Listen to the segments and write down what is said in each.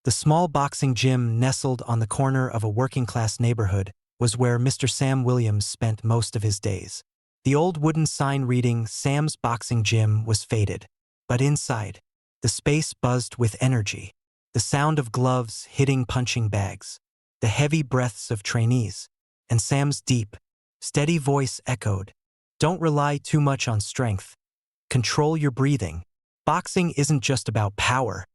The small boxing gym nestled on the corner of a working-class neighborhood was where Mr. Sam Williams spent most of his days. The old wooden sign reading Sam's Boxing Gym was faded, but inside, the space buzzed with energy. The sound of gloves hitting punching bags, the heavy breaths of trainees, and Sam's deep, steady voice echoed, "Don't rely too much on strength. Control your breathing. Boxing isn't just about power.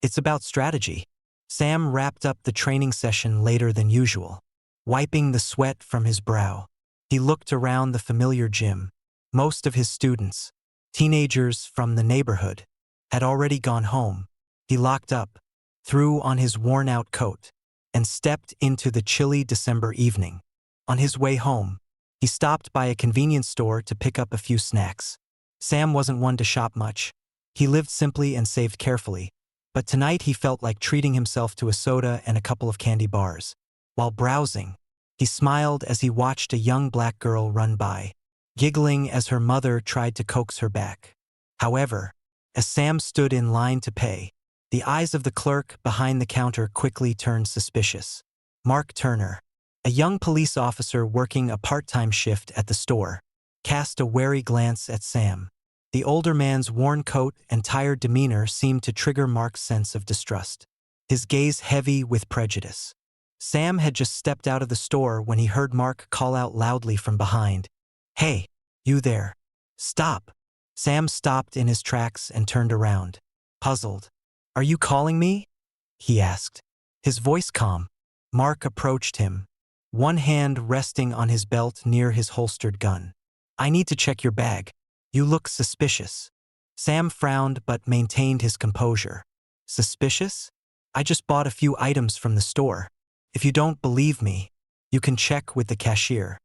It's about strategy." Sam wrapped up the training session later than usual, wiping the sweat from his brow. He looked around the familiar gym. Most of his students, teenagers from the neighborhood, had already gone home. He locked up, threw on his worn-out coat, and stepped into the chilly December evening. On his way home, he stopped by a convenience store to pick up a few snacks. Sam wasn't one to shop much. He lived simply and saved carefully, but tonight he felt like treating himself to a soda and a couple of candy bars. While browsing, he smiled as he watched a young black girl run by, giggling as her mother tried to coax her back. However, as Sam stood in line to pay, the eyes of the clerk behind the counter quickly turned suspicious. Mark Turner, a young police officer working a part-time shift at the store, cast a wary glance at Sam. The older man's worn coat and tired demeanor seemed to trigger Mark's sense of distrust, his gaze heavy with prejudice. Sam had just stepped out of the store when he heard Mark call out loudly from behind, "Hey, you there. Stop." Sam stopped in his tracks and turned around, puzzled. "Are you calling me?" he asked, his voice calm. Mark approached him, one hand resting on his belt near his holstered gun. "I need to check your bag. You look suspicious." Sam frowned but maintained his composure. "Suspicious? I just bought a few items from the store. If you don't believe me, you can check with the cashier."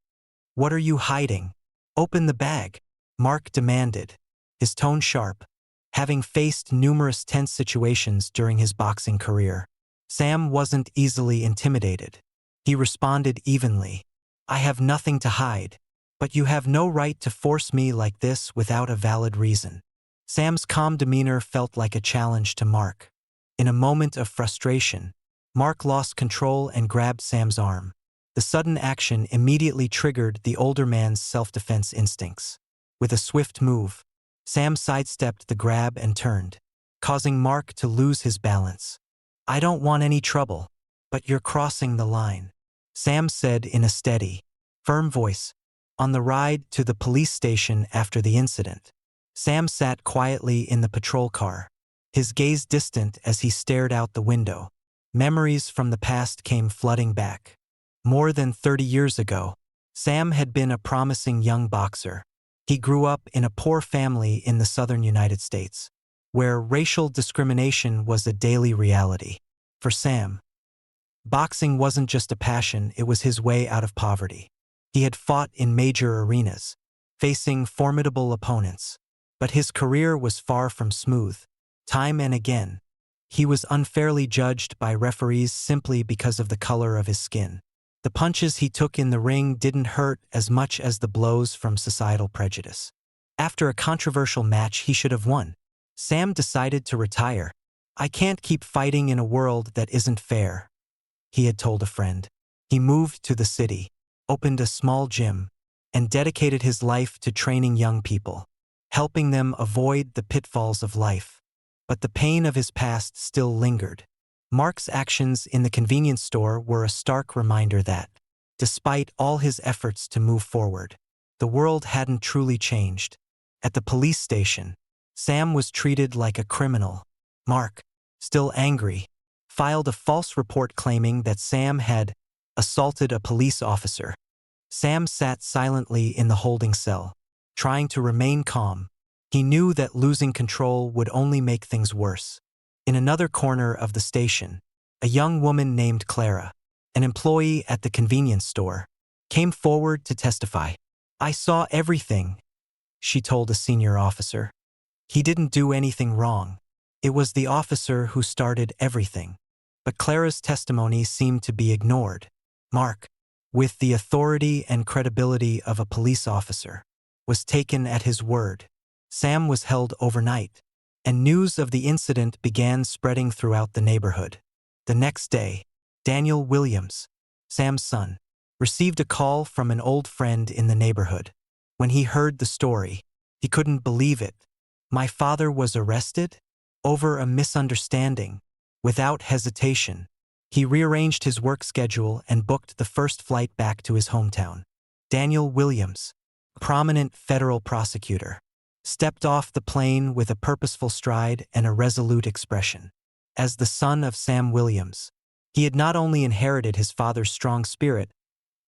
"What are you hiding? Open the bag," Mark demanded, his tone sharp. Having faced numerous tense situations during his boxing career, Sam wasn't easily intimidated. He responded evenly, "I have nothing to hide, but you have no right to force me like this without a valid reason." Sam's calm demeanor felt like a challenge to Mark. In a moment of frustration, Mark lost control and grabbed Sam's arm. The sudden action immediately triggered the older man's self-defense instincts. With a swift move, Sam sidestepped the grab and turned, causing Mark to lose his balance. "I don't want any trouble, but you're crossing the line," Sam said in a steady, firm voice. On the ride to the police station after the incident, Sam sat quietly in the patrol car, his gaze distant as he stared out the window. Memories from the past came flooding back. More than 30 years ago, Sam had been a promising young boxer. He grew up in a poor family in the southern United States, where racial discrimination was a daily reality. For Sam, boxing wasn't just a passion, it was his way out of poverty. He had fought in major arenas, facing formidable opponents, but his career was far from smooth. Time and again, he was unfairly judged by referees simply because of the color of his skin. The punches he took in the ring didn't hurt as much as the blows from societal prejudice. After a controversial match he should have won, Sam decided to retire. "I can't keep fighting in a world that isn't fair," he had told a friend. He moved to the city, opened a small gym, and dedicated his life to training young people, helping them avoid the pitfalls of life. But the pain of his past still lingered. Mark's actions in the convenience store were a stark reminder that, despite all his efforts to move forward, the world hadn't truly changed. At the police station, Sam was treated like a criminal. Mark, still angry, filed a false report claiming that Sam had assaulted a police officer. Sam sat silently in the holding cell, trying to remain calm. He knew that losing control would only make things worse. In another corner of the station, a young woman named Clara, an employee at the convenience store, came forward to testify. "I saw everything," she told a senior officer. "He didn't do anything wrong. It was the officer who started everything." But Clara's testimony seemed to be ignored. Mark, with the authority and credibility of a police officer, was taken at his word. Sam was held overnight, and news of the incident began spreading throughout the neighborhood. The next day, Daniel Williams, Sam's son, received a call from an old friend in the neighborhood. When he heard the story, he couldn't believe it. "My father was arrested? Over a misunderstanding." Without hesitation, he rearranged his work schedule and booked the first flight back to his hometown. Daniel Williams, prominent federal prosecutor, stepped off the plane with a purposeful stride and a resolute expression. As the son of Sam Williams, he had not only inherited his father's strong spirit,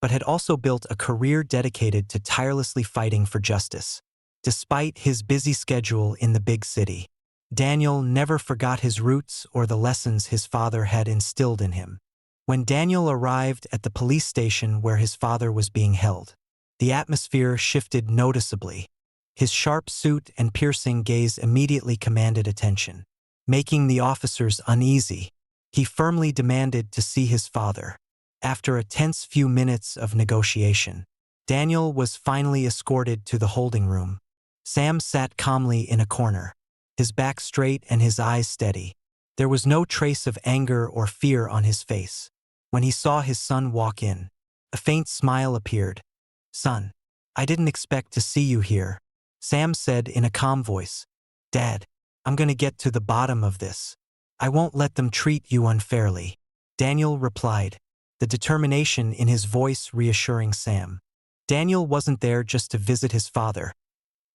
but had also built a career dedicated to tirelessly fighting for justice. Despite his busy schedule in the big city, Daniel never forgot his roots or the lessons his father had instilled in him. When Daniel arrived at the police station where his father was being held, the atmosphere shifted noticeably. His sharp suit and piercing gaze immediately commanded attention. Making the officers uneasy, he firmly demanded to see his father. After a tense few minutes of negotiation, Daniel was finally escorted to the holding room. Sam sat calmly in a corner, his back straight and his eyes steady. There was no trace of anger or fear on his face. When he saw his son walk in, a faint smile appeared. "Son, I didn't expect to see you here," Sam said in a calm voice. "Dad, I'm going to get to the bottom of this. I won't let them treat you unfairly," Daniel replied, the determination in his voice reassuring Sam. Daniel wasn't there just to visit his father.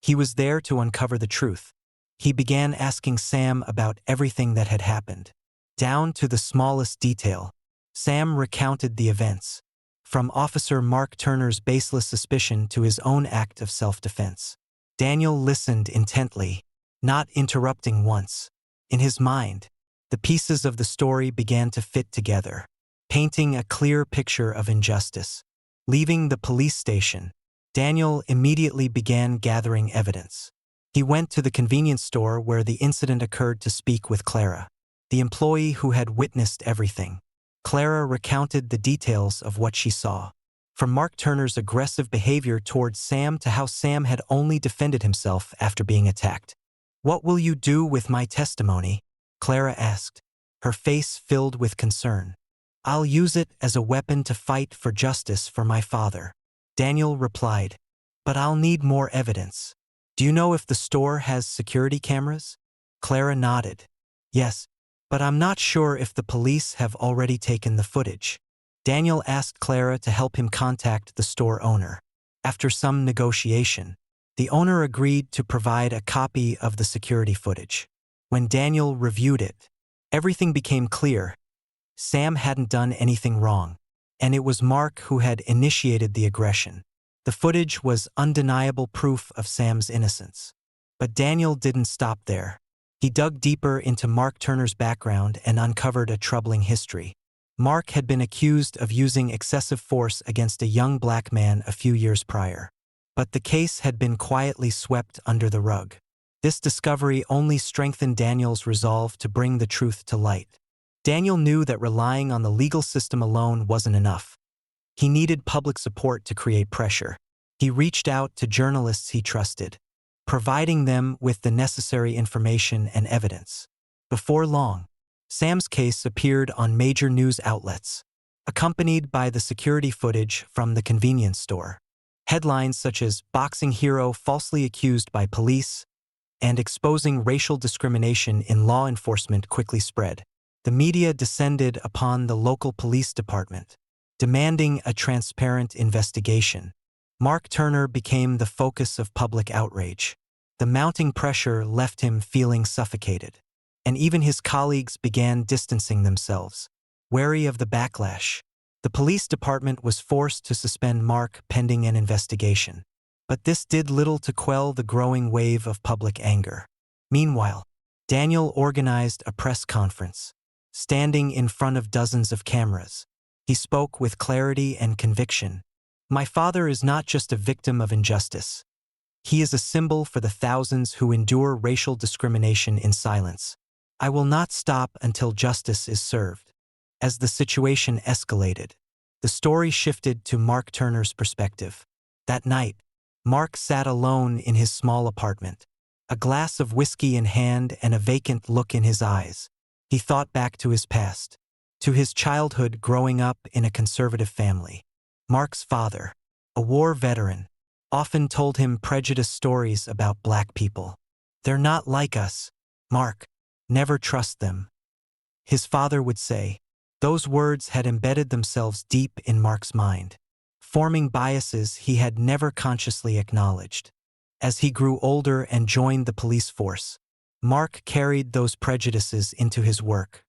He was there to uncover the truth. He began asking Sam about everything that had happened. Down to the smallest detail, Sam recounted the events, from Officer Mark Turner's baseless suspicion to his own act of self-defense. Daniel listened intently, not interrupting once. In his mind, the pieces of the story began to fit together, painting a clear picture of injustice. Leaving the police station, Daniel immediately began gathering evidence. He went to the convenience store where the incident occurred to speak with Clara, the employee who had witnessed everything. Clara recounted the details of what she saw, from Mark Turner's aggressive behavior towards Sam to how Sam had only defended himself after being attacked. "What will you do with my testimony?" Clara asked, her face filled with concern. "I'll use it as a weapon to fight for justice for my father," Daniel replied. "But I'll need more evidence. Do you know if the store has security cameras?" Clara nodded. "Yes, but I'm not sure if the police have already taken the footage." Daniel asked Clara to help him contact the store owner. After some negotiation, the owner agreed to provide a copy of the security footage. When Daniel reviewed it, everything became clear. Sam hadn't done anything wrong, and it was Mark who had initiated the aggression. The footage was undeniable proof of Sam's innocence. But Daniel didn't stop there. He dug deeper into Mark Turner's background and uncovered a troubling history. Mark had been accused of using excessive force against a young black man a few years prior. But the case had been quietly swept under the rug. This discovery only strengthened Daniel's resolve to bring the truth to light. Daniel knew that relying on the legal system alone wasn't enough. He needed public support to create pressure. He reached out to journalists he trusted, providing them with the necessary information and evidence. Before long, Sam's case appeared on major news outlets, accompanied by the security footage from the convenience store. Headlines such as "Boxing Hero Falsely Accused by Police" and "Exposing Racial Discrimination in Law Enforcement" quickly spread. The media descended upon the local police department, demanding a transparent investigation. Mark Turner became the focus of public outrage. The mounting pressure left him feeling suffocated, and even his colleagues began distancing themselves, wary of the backlash. The police department was forced to suspend Mark pending an investigation. But this did little to quell the growing wave of public anger. Meanwhile, Daniel organized a press conference. Standing in front of dozens of cameras, he spoke with clarity and conviction. "My father is not just a victim of injustice. He is a symbol for the thousands who endure racial discrimination in silence. I will not stop until justice is served." As the situation escalated, the story shifted to Mark Turner's perspective. That night, Mark sat alone in his small apartment, a glass of whiskey in hand and a vacant look in his eyes. He thought back to his past. to his childhood growing up in a conservative family. Mark's father, a war veteran, often told him prejudiced stories about black people. "They're not like us, Mark. Never trust them," his father would say. Those words had embedded themselves deep in Mark's mind, forming biases he had never consciously acknowledged. As he grew older and joined the police force, Mark carried those prejudices into his work.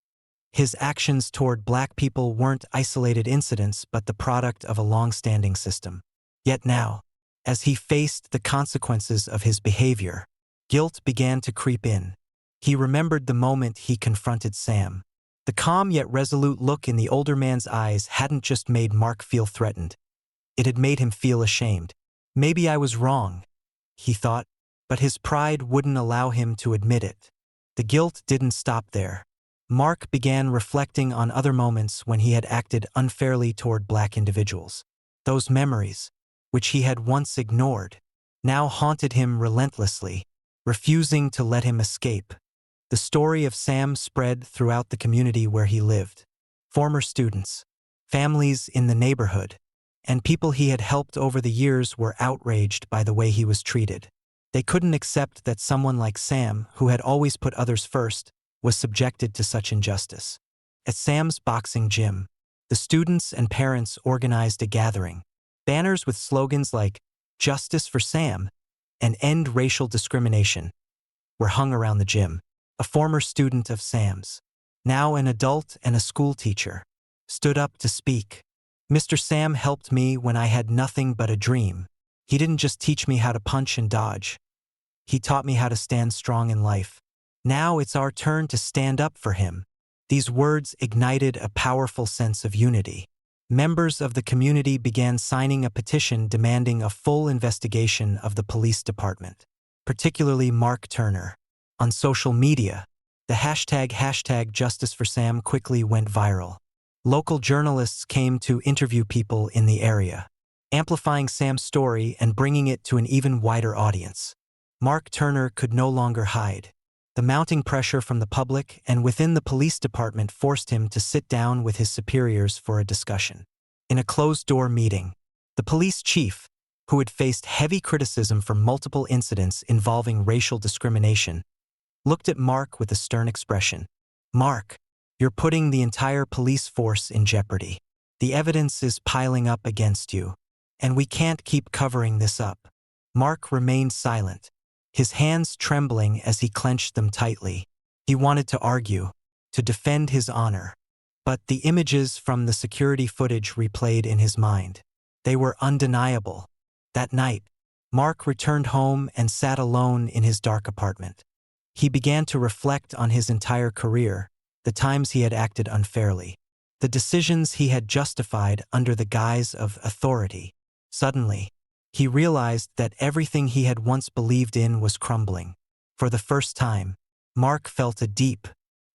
His actions toward black people weren't isolated incidents but the product of a long-standing system. Yet now, as he faced the consequences of his behavior, guilt began to creep in. He remembered the moment he confronted Sam. The calm yet resolute look in the older man's eyes hadn't just made Mark feel threatened. It had made him feel ashamed. Maybe I was wrong, he thought, but his pride wouldn't allow him to admit it. The guilt didn't stop there. Mark began reflecting on other moments when he had acted unfairly toward black individuals. Those memories, which he had once ignored, now haunted him relentlessly, refusing to let him escape. The story of Sam spread throughout the community where he lived. Former students, families in the neighborhood, and people he had helped over the years were outraged by the way he was treated. They couldn't accept that someone like Sam, who had always put others first, was subjected to such injustice. At Sam's boxing gym, the students and parents organized a gathering. Banners with slogans like "Justice for Sam" and "End Racial Discrimination" were hung around the gym. A former student of Sam's, now an adult and a school teacher, stood up to speak. "Mr. Sam helped me when I had nothing but a dream. He didn't just teach me how to punch and dodge. He taught me how to stand strong in life. Now it's our turn to stand up for him." These words ignited a powerful sense of unity. Members of the community began signing a petition demanding a full investigation of the police department, particularly Mark Turner. On social media, the hashtag Justice for Sam quickly went viral. Local journalists came to interview people in the area, amplifying Sam's story and bringing it to an even wider audience. Mark Turner could no longer hide. The mounting pressure from the public and within the police department forced him to sit down with his superiors for a discussion. In a closed-door meeting, the police chief, who had faced heavy criticism for multiple incidents involving racial discrimination, looked at Mark with a stern expression. "Mark, you're putting the entire police force in jeopardy. The evidence is piling up against you, and we can't keep covering this up." Mark remained silent, his hands trembling as he clenched them tightly. He wanted to argue, to defend his honor, but the images from the security footage replayed in his mind. They were undeniable. That night, Mark returned home and sat alone in his dark apartment. He began to reflect on his entire career, the times he had acted unfairly, the decisions he had justified under the guise of authority. Suddenly, he realized that everything he had once believed in was crumbling. For the first time, Mark felt a deep,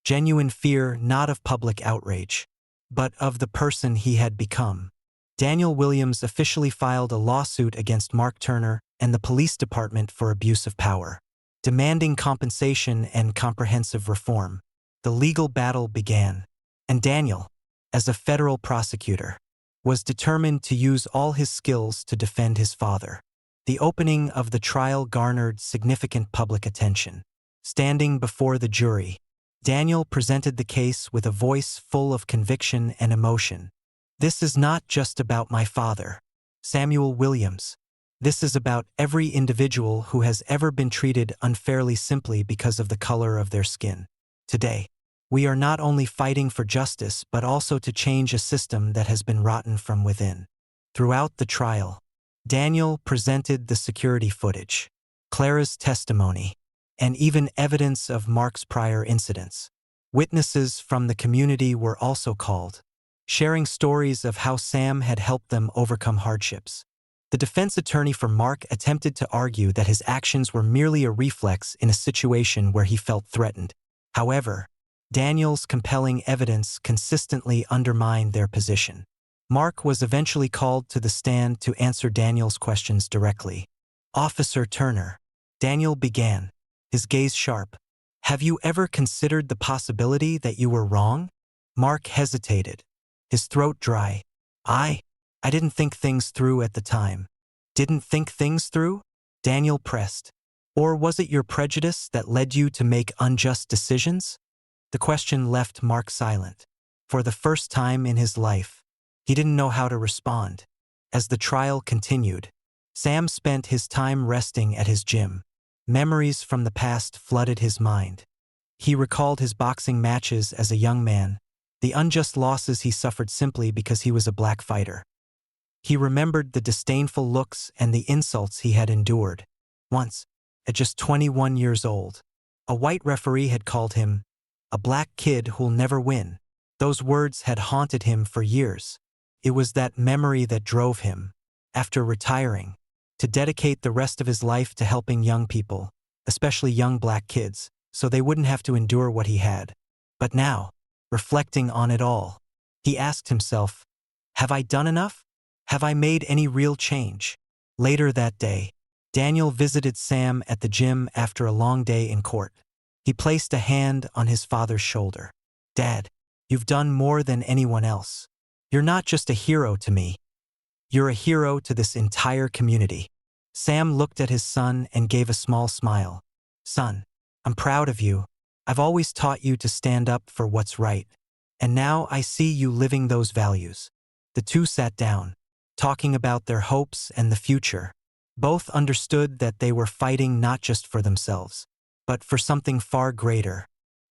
genuine fear not of public outrage, but of the person he had become. Daniel Williams officially filed a lawsuit against Mark Turner and the police department for abuse of power, demanding compensation and comprehensive reform. The legal battle began, and Daniel, as a federal prosecutor, was determined to use all his skills to defend his father. The opening of the trial garnered significant public attention. Standing before the jury, Daniel presented the case with a voice full of conviction and emotion. "This is not just about my father, Samuel Williams. This is about every individual who has ever been treated unfairly simply because of the color of their skin. Today, we are not only fighting for justice but also to change a system that has been rotten from within." Throughout the trial, Daniel presented the security footage, Clara's testimony, and even evidence of Mark's prior incidents. Witnesses from the community were also called, sharing stories of how Sam had helped them overcome hardships. The defense attorney for Mark attempted to argue that his actions were merely a reflex in a situation where he felt threatened. However, Daniel's compelling evidence consistently undermined their position. Mark was eventually called to the stand to answer Daniel's questions directly. "Officer Turner," Daniel began, his gaze sharp, "have you ever considered the possibility that you were wrong?" Mark hesitated, his throat dry. I didn't think things through at the time. Didn't think things through? Daniel pressed. Or was it your prejudice that led you to make unjust decisions? The question left Mark silent. For the first time in his life, he didn't know how to respond. As the trial continued, Sam spent his time resting at his gym. Memories from the past flooded his mind. He recalled his boxing matches as a young man, the unjust losses he suffered simply because he was a black fighter. He remembered the disdainful looks and the insults he had endured. Once, at just 21 years old, a white referee had called him a black kid who'll never win. Those words had haunted him for years. It was that memory that drove him, after retiring, to dedicate the rest of his life to helping young people, especially young black kids, so they wouldn't have to endure what he had. But now, reflecting on it all, he asked himself, have I done enough? Have I made any real change? Later that day, Daniel visited Sam at the gym after a long day in court. He placed a hand on his father's shoulder. Dad, you've done more than anyone else. You're not just a hero to me. You're a hero to this entire community. Sam looked at his son and gave a small smile. Son, I'm proud of you. I've always taught you to stand up for what's right. And now I see you living those values. The two sat down, talking about their hopes and the future. Both understood that they were fighting not just for themselves, but for something far greater.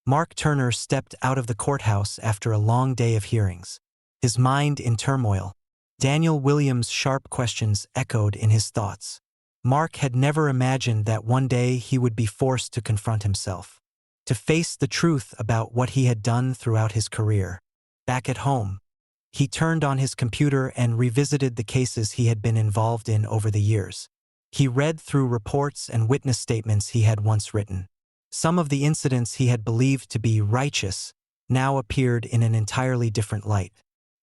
Mark Turner stepped out of the courthouse after a long day of hearings, his mind in turmoil. Daniel Williams' sharp questions echoed in his thoughts. Mark had never imagined that one day he would be forced to confront himself, to face the truth about what he had done throughout his career. Back at home, he turned on his computer and revisited the cases he had been involved in over the years. He read through reports and witness statements he had once written. Some of the incidents he had believed to be righteous now appeared in an entirely different light.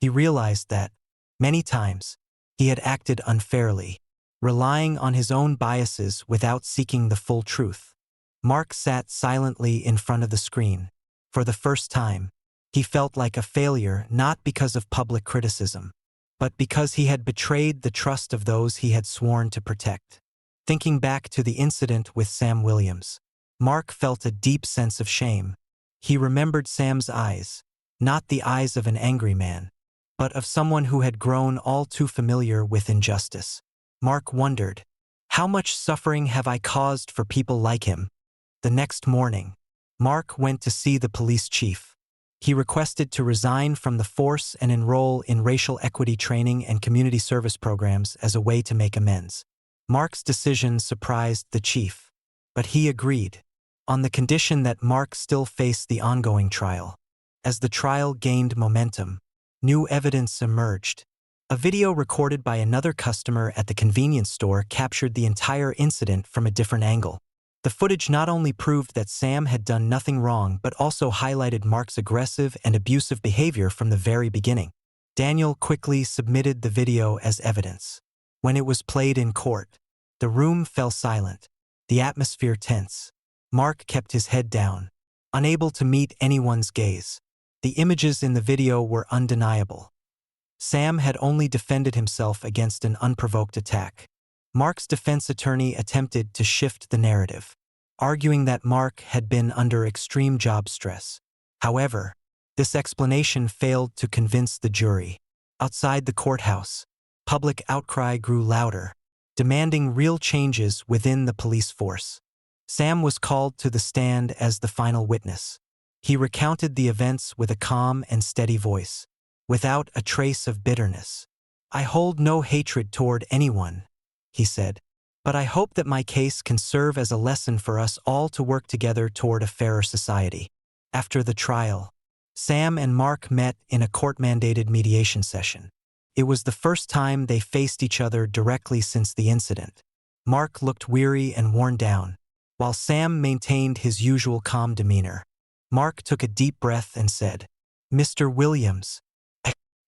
He realized that, many times, he had acted unfairly, relying on his own biases without seeking the full truth. Mark sat silently in front of the screen. For the first time, he felt like a failure not because of public criticism, but because he had betrayed the trust of those he had sworn to protect. Thinking back to the incident with Sam Williams, Mark felt a deep sense of shame. He remembered Sam's eyes, not the eyes of an angry man, but of someone who had grown all too familiar with injustice. Mark wondered, how much suffering have I caused for people like him? The next morning, Mark went to see the police chief. He requested to resign from the force and enroll in racial equity training and community service programs as a way to make amends. Mark's decision surprised the chief, but he agreed, on the condition that Mark still faced the ongoing trial. As the trial gained momentum, new evidence emerged. A video recorded by another customer at the convenience store captured the entire incident from a different angle. The footage not only proved that Sam had done nothing wrong but also highlighted Mark's aggressive and abusive behavior from the very beginning. Daniel quickly submitted the video as evidence. When it was played in court, the room fell silent, the atmosphere tense. Mark kept his head down, unable to meet anyone's gaze. The images in the video were undeniable. Sam had only defended himself against an unprovoked attack. Mark's defense attorney attempted to shift the narrative, arguing that Mark had been under extreme job stress. However, this explanation failed to convince the jury. Outside the courthouse, public outcry grew louder, demanding real changes within the police force. Sam was called to the stand as the final witness. He recounted the events with a calm and steady voice, without a trace of bitterness. I hold no hatred toward anyone, he said, but I hope that my case can serve as a lesson for us all to work together toward a fairer society. After the trial, Sam and Mark met in a court-mandated mediation session. It was the first time they faced each other directly since the incident. Mark looked weary and worn down, while Sam maintained his usual calm demeanor. Mark took a deep breath and said, Mr. Williams,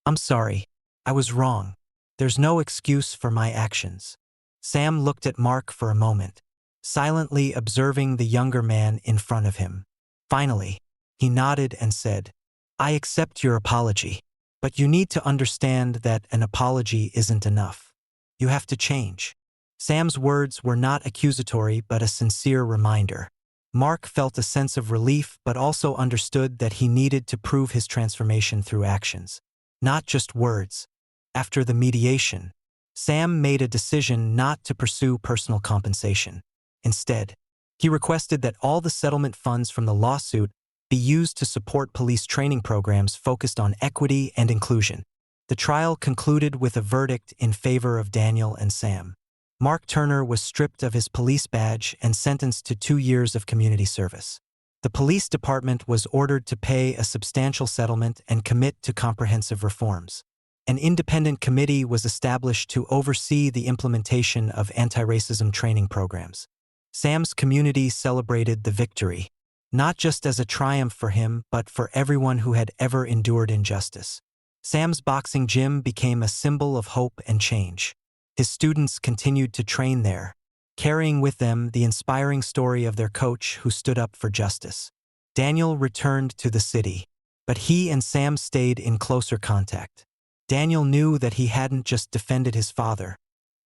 I'm sorry. I was wrong. There's no excuse for my actions. Sam looked at Mark for a moment, silently observing the younger man in front of him. Finally, he nodded and said, I accept your apology, but you need to understand that an apology isn't enough. You have to change." Sam's words were not accusatory but a sincere reminder. Mark felt a sense of relief but also understood that he needed to prove his transformation through actions, not just words. After the mediation, Sam made a decision not to pursue personal compensation. Instead, he requested that all the settlement funds from the lawsuit be used to support police training programs focused on equity and inclusion. The trial concluded with a verdict in favor of Daniel and Sam. Mark Turner was stripped of his police badge and sentenced to 2 years of community service. The police department was ordered to pay a substantial settlement and commit to comprehensive reforms. An independent committee was established to oversee the implementation of anti-racism training programs. Sam's community celebrated the victory, not just as a triumph for him but for everyone who had ever endured injustice. Sam's boxing gym became a symbol of hope and change. His students continued to train there, carrying with them the inspiring story of their coach who stood up for justice. Daniel returned to the city, but he and Sam stayed in closer contact. Daniel knew that he hadn't just defended his father,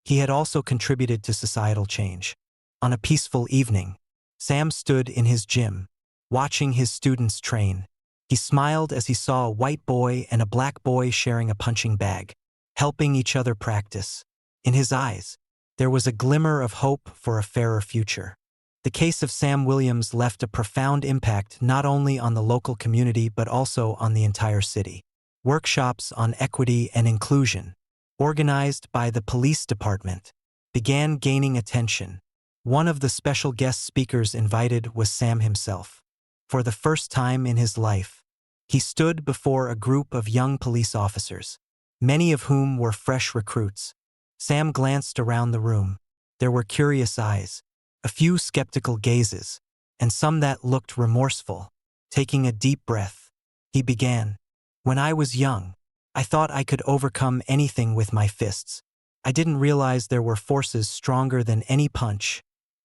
he had also contributed to societal change. On a peaceful evening, Sam stood in his gym, watching his students train. He smiled as he saw a white boy and a black boy sharing a punching bag, helping each other practice. In his eyes, there was a glimmer of hope for a fairer future. The case of Sam Williams left a profound impact not only on the local community but also on the entire city. Workshops on equity and inclusion, organized by the police department, began gaining attention. One of the special guest speakers invited was Sam himself. For the first time in his life, he stood before a group of young police officers, many of whom were fresh recruits. Sam glanced around the room. There were curious eyes, a few skeptical gazes, and some that looked remorseful. Taking a deep breath, he began. "When I was young, I thought I could overcome anything with my fists. I didn't realize there were forces stronger than any punch,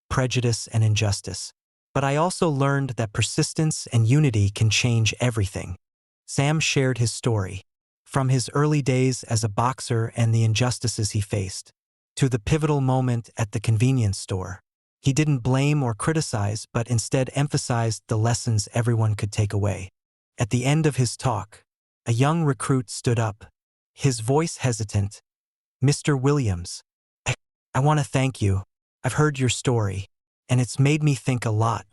prejudice and injustice. But I also learned that persistence and unity can change everything." Sam shared his story, from his early days as a boxer and the injustices he faced, to the pivotal moment at the convenience store. He didn't blame or criticize, but instead emphasized the lessons everyone could take away. At the end of his talk, a young recruit stood up, his voice hesitant. "Mr. Williams, I want to thank you. I've heard your story, and it's made me think a lot.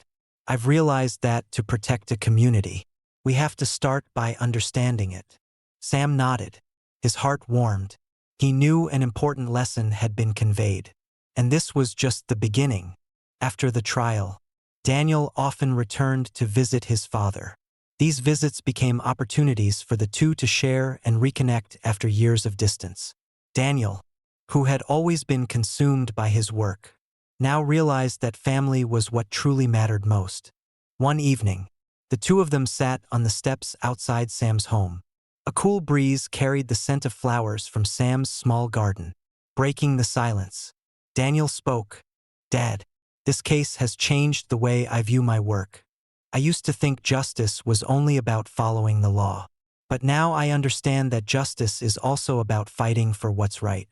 I've realized that to protect a community, we have to start by understanding it." Sam nodded. His heart warmed. He knew an important lesson had been conveyed. And this was just the beginning. After the trial, Daniel often returned to visit his father. These visits became opportunities for the two to share and reconnect after years of distance. Daniel, who had always been consumed by his work, now realized that family was what truly mattered most. One evening, the two of them sat on the steps outside Sam's home. A cool breeze carried the scent of flowers from Sam's small garden, breaking the silence. Daniel spoke. "Dad, this case has changed the way I view my work. I used to think justice was only about following the law. But now I understand that justice is also about fighting for what's right,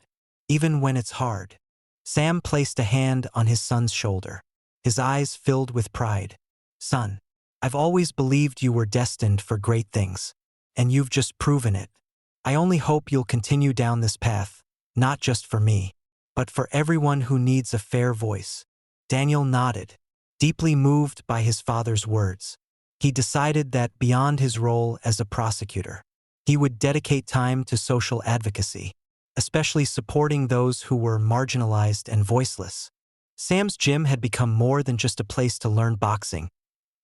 even when it's hard." Sam placed a hand on his son's shoulder, his eyes filled with pride. "Son, I've always believed you were destined for great things. And you've just proven it. I only hope you'll continue down this path, not just for me, but for everyone who needs a fair voice." Daniel nodded, deeply moved by his father's words. He decided that beyond his role as a prosecutor, he would dedicate time to social advocacy, especially supporting those who were marginalized and voiceless. Sam's gym had become more than just a place to learn boxing.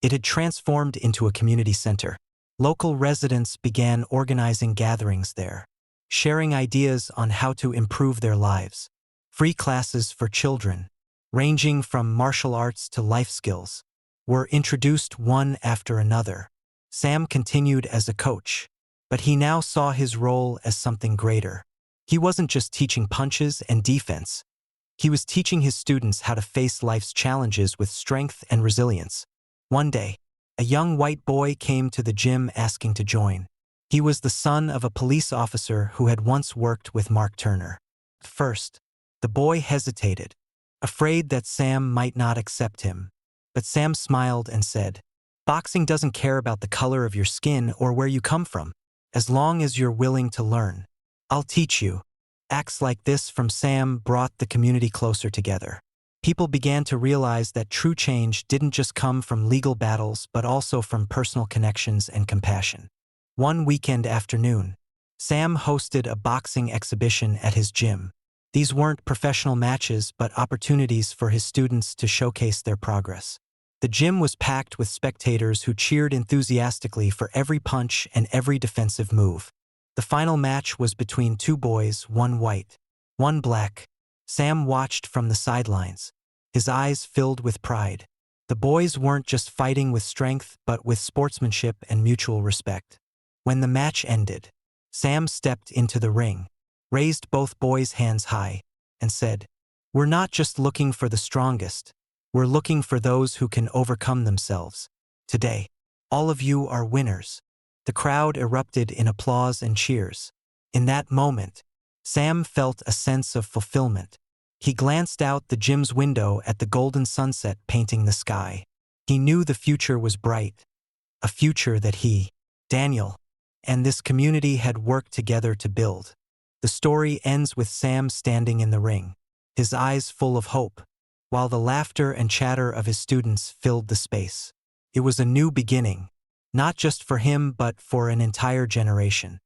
It had transformed into a community center. Local residents began organizing gatherings there, sharing ideas on how to improve their lives. Free classes for children, ranging from martial arts to life skills, were introduced one after another. Sam continued as a coach, but he now saw his role as something greater. He wasn't just teaching punches and defense. He was teaching his students how to face life's challenges with strength and resilience. One day, A young white boy came to the gym asking to join. He was the son of a police officer who had once worked with Mark Turner. At first, the boy hesitated, afraid that Sam might not accept him. But Sam smiled and said, "Boxing doesn't care about the color of your skin or where you come from. As long as you're willing to learn, I'll teach you." Acts like this from Sam brought the community closer together. People began to realize that true change didn't just come from legal battles but also from personal connections and compassion. One weekend afternoon, Sam hosted a boxing exhibition at his gym. These weren't professional matches but opportunities for his students to showcase their progress. The gym was packed with spectators who cheered enthusiastically for every punch and every defensive move. The final match was between two boys, one white, one black. Sam watched from the sidelines, his eyes filled with pride. The boys weren't just fighting with strength but with sportsmanship and mutual respect. When the match ended, Sam stepped into the ring, raised both boys' hands high, and said, "We're not just looking for the strongest. We're looking for those who can overcome themselves. Today, all of you are winners." The crowd erupted in applause and cheers. In that moment, Sam felt a sense of fulfillment. He glanced out the gym's window at the golden sunset painting the sky. He knew the future was bright, a future that he, Daniel, and this community had worked together to build. The story ends with Sam standing in the ring, his eyes full of hope, while the laughter and chatter of his students filled the space. It was a new beginning, not just for him but for an entire generation.